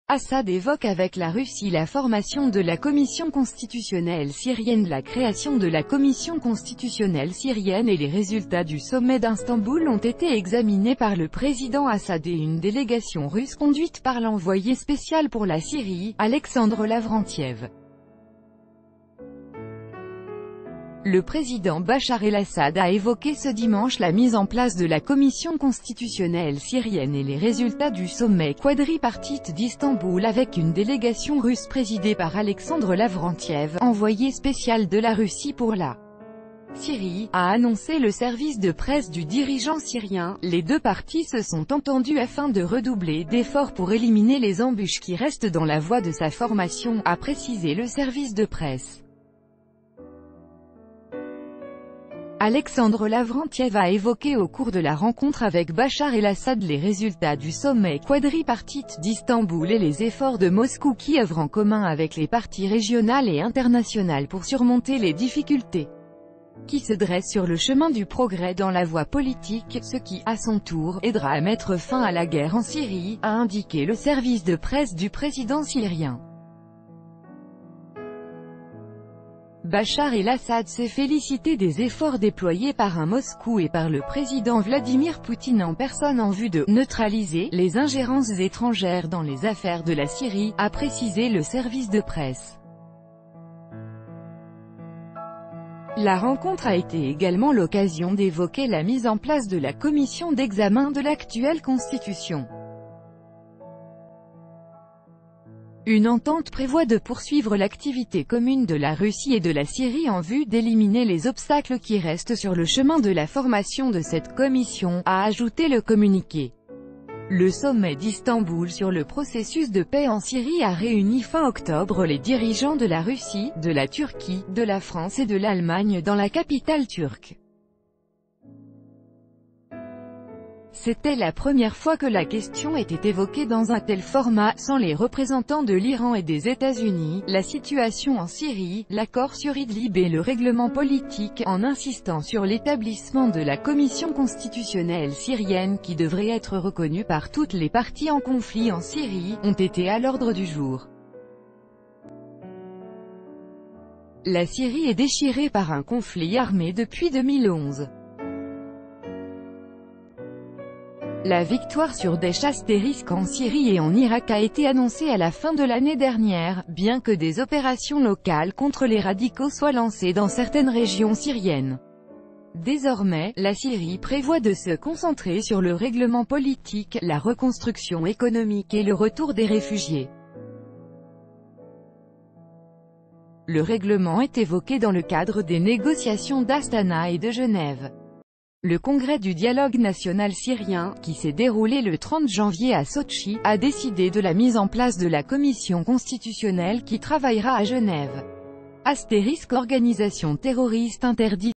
Assad évoque avec la Russie la formation de la Commission constitutionnelle syrienne. La création de la Commission constitutionnelle syrienne et les résultats du sommet d'Istanbul ont été examinés par le président Assad et une délégation russe conduite par l'envoyé spécial pour la Syrie, Alexandre Lavrentiev. Le président Bachar el-Assad a évoqué ce dimanche la mise en place de la Commission constitutionnelle syrienne et les résultats du sommet quadripartite d'Istanbul avec une délégation russe présidée par Alexandre Lavrentiev, envoyé spécial de la Russie pour la Syrie, a annoncé le service de presse du dirigeant syrien. Les deux parties se sont entendues afin de redoubler d'efforts pour éliminer les embûches qui restent dans la voie de sa formation, a précisé le service de presse. Alexandre Lavrentiev a évoqué au cours de la rencontre avec Bachar el-Assad les résultats du sommet quadripartite d'Istanbul et les efforts de Moscou qui œuvrent en commun avec les parties régionales et internationales pour surmonter les difficultés qui se dressent sur le chemin du progrès dans la voie politique, ce qui, à son tour, aidera à mettre fin à la guerre en Syrie, a indiqué le service de presse du président syrien. Bachar el-Assad s'est félicité des efforts déployés par Moscou et par le président Vladimir Poutine en personne en vue de « neutraliser » les ingérences étrangères dans les affaires de la Syrie, a précisé le service de presse. La rencontre a été également l'occasion d'évoquer la mise en place de la commission d'examen de l'actuelle constitution. Une entente prévoit de poursuivre l'activité commune de la Russie et de la Syrie en vue d'éliminer les obstacles qui restent sur le chemin de la formation de cette commission, a ajouté le communiqué. Le sommet d'Istanbul sur le processus de paix en Syrie a réuni fin octobre les dirigeants de la Russie, de la Turquie, de la France et de l'Allemagne dans la capitale turque. C'était la première fois que la question était évoquée dans un tel format, sans les représentants de l'Iran et des États-Unis, la situation en Syrie, l'accord sur Idlib et le règlement politique, en insistant sur l'établissement de la Commission constitutionnelle syrienne qui devrait être reconnue par toutes les parties en conflit en Syrie, ont été à l'ordre du jour. La Syrie est déchirée par un conflit armé depuis 2011. La victoire sur Daesh * en Syrie et en Irak a été annoncée à la fin de l'année dernière, bien que des opérations locales contre les radicaux soient lancées dans certaines régions syriennes. Désormais, la Syrie prévoit de se concentrer sur le règlement politique, la reconstruction économique et le retour des réfugiés. Le règlement est évoqué dans le cadre des négociations d'Astana et de Genève. Le Congrès du dialogue national syrien, qui s'est déroulé le 30 janvier à Sotchi, a décidé de la mise en place de la commission constitutionnelle qui travaillera à Genève. * Organisation terroriste interdite.